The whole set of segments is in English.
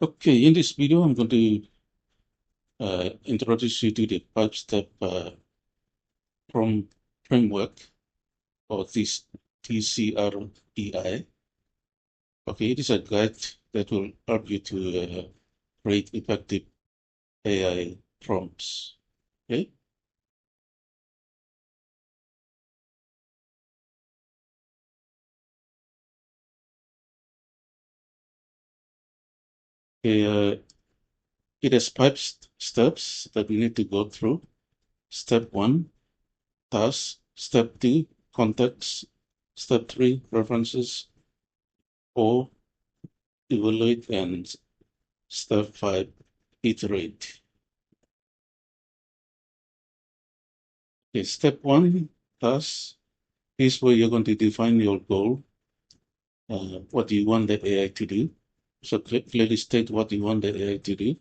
Okay, in this video, I'm going to introduce you to the 5-step prompt framework, or this TCREI. Okay, it is a guide that will help you to create effective AI prompts. Okay. Okay, it has 5 steps that we need to go through. Step 1, task. Step 2, context. Step 3, references. 4, evaluate. And step 5, iterate. Okay, step 1, task. Is where you're going to define your goal. What do you want the AI to do? So clearly state what you want the AI to do.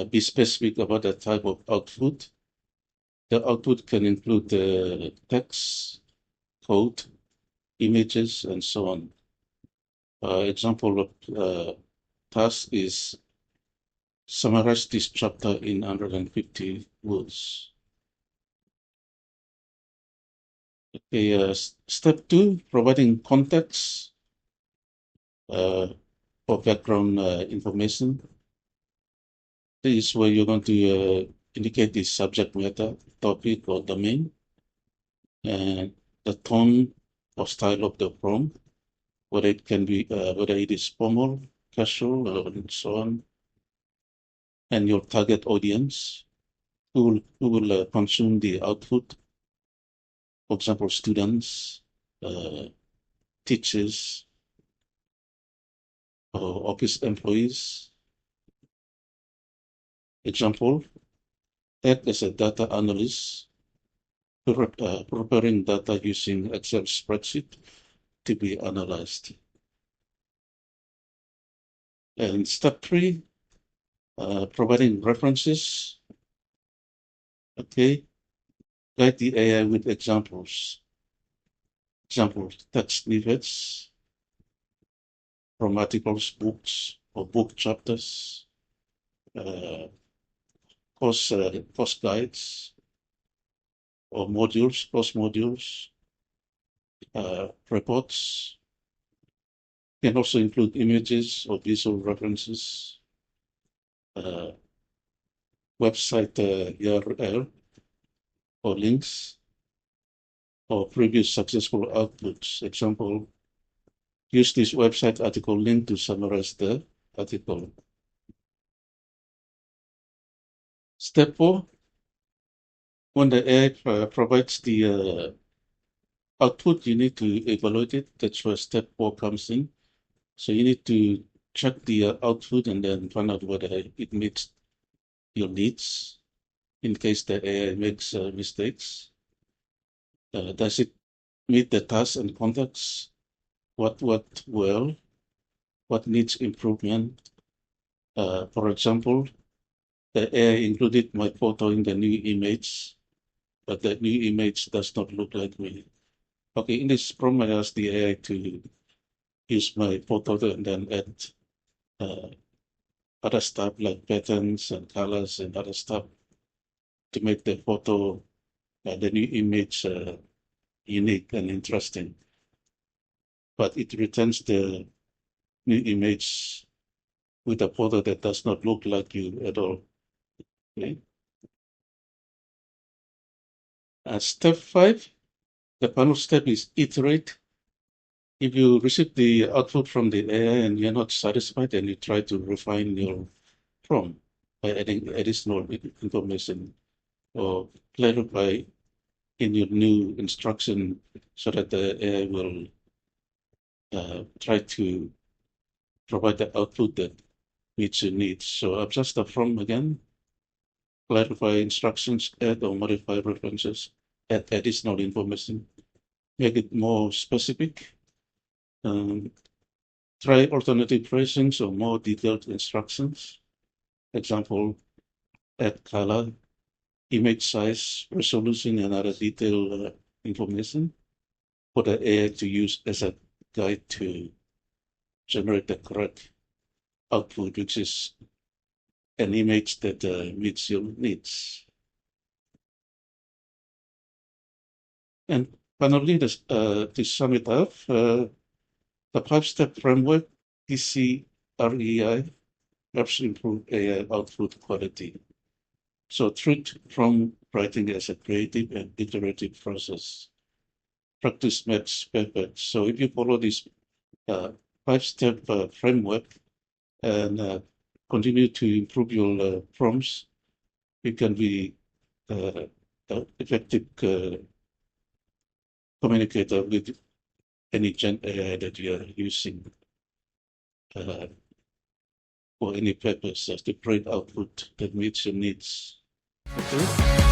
Be specific about the type of output. The output can include text, code, images, and so on. Example of task is summarize this chapter in 150 words. Okay, step 2, providing context for background information. This is where you're going to indicate the subject matter, topic, or domain, and the tone or style of the prompt, whether it can be whether it is formal, casual, and so on, and your target audience, who will consume the output. For example, students, uh, teachers, or office employees. Example, act as a data analyst, preparing data using Excel spreadsheet to be analyzed. And step 3, providing references. Okay, guide the AI with examples. Example, text snippets from articles, books, or book chapters, uh, course guides, or modules, course modules, reports. Can also include images or visual references, uh, website URL or links, or previous successful outputs. Example, use this website article link to summarize the article. Step 4, when the AI provides the output, you need to evaluate it. That's where step 4 comes in. So you need to check the output and then find out whether it meets your needs in case the AI makes mistakes. Does it meet the task and context? What well? What needs improvement? For example, the AI included my photo in the new image, but the new image does not look like me. Okay, in this prompt, I asked the AI to use my photo and then add uh, other stuff like patterns and colors and other stuff to make the photo, the new image, unique and interesting. But it returns the new image with a photo that does not look like you at all. Okay. Step 5, the final step is iterate. If you receive the output from the AI and you're not satisfied, then you try to refine your prompt by adding additional information or clarify in your new instruction so that the AI will try to provide the output that meets your needs. So adjust the prompt again, clarify instructions, add or modify references, add additional information, make it more specific. Try alternative phrasings or more detailed instructions. Example, add color, image size, resolution, and other detailed information for the AI to use as a guide to generate the correct output, which is an image that meets your needs. And finally, to sum it up, the 5-step framework, TCREI, helps improve AI output quality. So treat prompt writing as a creative and iterative process. Practice makes perfect. So if you follow this 5-step framework and continue to improve your prompts, you can be effective communicator with any Gen AI that you are using uh, for any purpose as the great output that meets your needs. Okay.